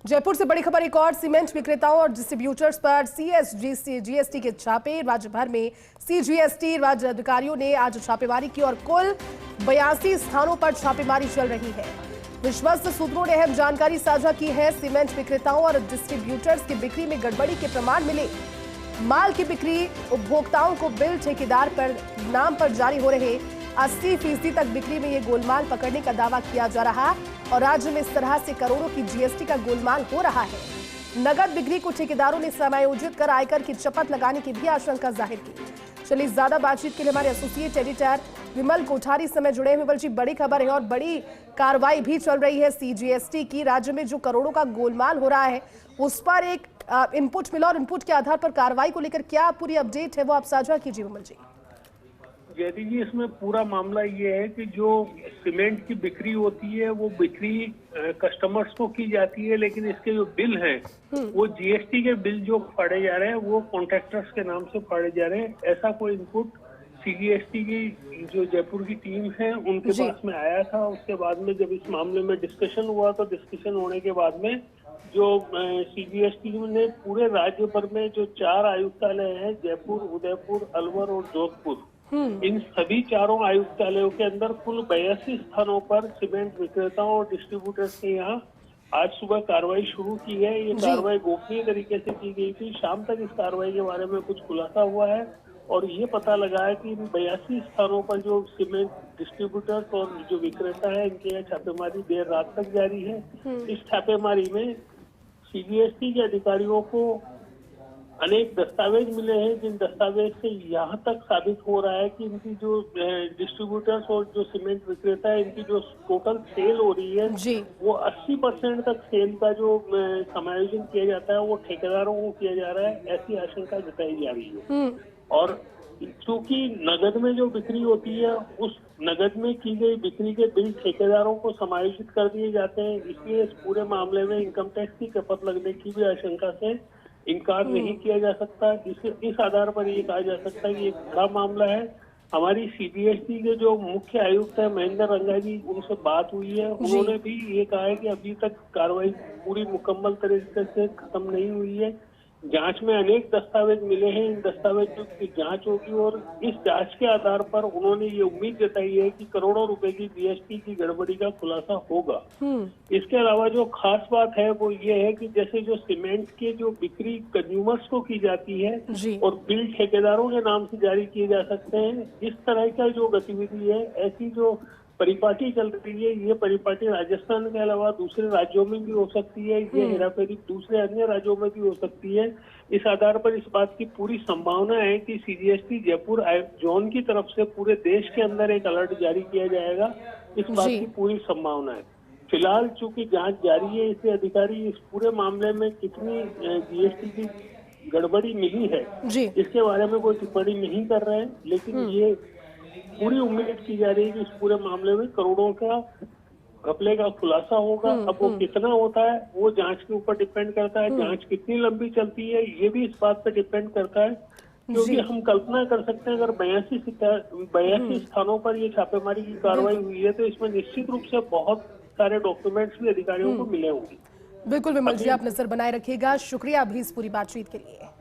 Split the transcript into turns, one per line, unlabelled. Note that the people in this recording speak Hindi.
जयपुर से बड़ी खबर एक और। सीमेंट विक्रेताओं और डिस्ट्रीब्यूटर्स पर जीएसटी के छापे। राज्य भर में सीजीएसटी राज्य अधिकारियों ने आज छापेमारी की और कुल 82 स्थानों पर छापेमारी चल रही है। विश्वस्त सूत्रों ने अहम जानकारी साझा की है। सीमेंट विक्रेताओं और डिस्ट्रीब्यूटर्स की बिक्री में गड़बड़ी के प्रमाण मिले। माल की बिक्री उपभोक्ताओं को बिल ठेकेदार पर नाम पर जारी हो रहे 80% तक बिक्री में ये गोलमाल पकड़ने का दावा किया जा रहा और राज्य में इस तरह से करोड़ों की जीएसटी का गोलमाल हो रहा है। नगद बिक्री को ठेकेदारों ने समायोजित कर आयकर की चपत लगाने की भी आशंका जाहिर की। चलिए ज्यादा बातचीत के लिए हमारे एसोसिएट एडिटर विमल कोठारी समय जुड़े हैं। विमल जी, बड़ी खबर है और बड़ी कार्रवाई भी चल रही है सीजीएसटी की। राज्य में जो करोड़ों का गोलमाल हो रहा है उस पर एक इनपुट मिला और इनपुट के आधार पर कार्रवाई को लेकर क्या पूरी अपडेट है वो आप साझा कीजिए विमल जी।
जयदी जी, इसमें पूरा मामला ये है कि जो सीमेंट की बिक्री होती है वो बिक्री कस्टमर्स को की जाती है, लेकिन इसके जो बिल हैं वो जीएसटी के बिल जो फाड़े जा रहे हैं वो कॉन्ट्रैक्टर्स के नाम से फाड़े जा रहे हैं। ऐसा कोई इनपुट सीजीएसटी की जो जयपुर की टीम है उनके पास में आया था। उसके बाद में जब इस मामले में डिस्कशन हुआ तो डिस्कशन होने के बाद में जो सीजीएसटी ने पूरे राज्य भर में जो 4 आयुक्तालय हैं, जयपुर, उदयपुर, अलवर और जोधपुर, इन सभी चारों आयुक्तालयों के अंदर कुल 82 स्थानों पर सीमेंट विक्रेताओं और डिस्ट्रीब्यूटर्स के यहाँ आज सुबह कार्रवाई शुरू की है। ये कार्रवाई गोपनीय तरीके से की गई थी। शाम तक इस कार्रवाई के बारे में कुछ खुलासा हुआ है और ये पता लगा है कि इन 82 स्थानों पर जो सीमेंट डिस्ट्रीब्यूटर्स और जो विक्रेता है इनके यहाँ छापेमारी देर रात तक जारी है। इस छापेमारी में सीजीएसटी के अधिकारियों को अनेक दस्तावेज मिले हैं, जिन दस्तावेज से यहाँ तक साबित हो रहा है कि इनकी जो डिस्ट्रीब्यूटर्स और जो सीमेंट विक्रेता है इनकी जो टोटल सेल हो रही है वो 80% तक सेल का जो समायोजन किया जाता है वो ठेकेदारों को किया जा रहा है। ऐसी आशंका जताई जा रही है। और क्योंकि नगद में जो बिक्री होती है उस नगद में की गई बिक्री के बिल ठेकेदारों को समायोजित कर दिए जाते हैं, इसलिए इस पूरे मामले में इनकम टैक्स की खपत लगने की भी आशंका से इनकार नहीं किया जा सकता। इस आधार पर ये कहा जा सकता है कि एक बड़ा मामला है। हमारी सीबीएसई के जो मुख्य आयुक्त है महेंद्र रंगा जी, उनसे बात हुई है। उन्होंने भी ये कहा है कि अभी तक कार्रवाई पूरी मुकम्मल तरीके से खत्म नहीं हुई है। जांच में अनेक दस्तावेज मिले हैं, इन दस्तावेजों की जांच होगी और इस जांच के आधार पर उन्होंने ये उम्मीद जताई है कि करोड़ों रुपए की जीएसटी की गड़बड़ी का खुलासा होगा। इसके अलावा जो खास बात है वो ये है कि जैसे जो सीमेंट के जो बिक्री कंज्यूमर्स को की जाती है और बिल ठेकेदारों के नाम से जारी किए जा सकते हैं, इस तरह का जो गतिविधि है, ऐसी जो परिपाटी चल रही है, ये परिपाटी राजस्थान के अलावा दूसरे राज्यों में भी हो सकती है। ये हेराफेरी दूसरे अन्य राज्यों में भी हो सकती है। इस आधार पर इस बात की पूरी संभावना है कि सीजीएसटी जयपुर जोन की तरफ से पूरे देश के अंदर एक अलर्ट जारी किया जाएगा। इस बात की पूरी संभावना है। फिलहाल चूंकि जांच जारी है, इससे अधिकारी इस पूरे मामले में कितनी जीएसटी की गड़बड़ी मिली है इसके बारे में कोई टिप्पणी नहीं कर रहे हैं, लेकिन ये पूरी उम्मीद की जा रही है कि इस पूरे मामले में करोड़ों का घपले का खुलासा होगा। अब वो कितना होता है वो जांच के ऊपर डिपेंड करता है। जांच कितनी लंबी चलती है ये भी इस बात पर डिपेंड करता है, क्योंकि हम कल्पना कर सकते हैं अगर 82 स्थानों पर ये छापेमारी की कार्रवाई हुई है तो इसमें निश्चित रूप से बहुत सारे डॉक्यूमेंट्स भी अधिकारियों को मिले होंगे।
बिल्कुल विमल जी, आप नजर बनाए रखिएगा। शुक्रिया अभी इस पूरी बातचीत के लिए।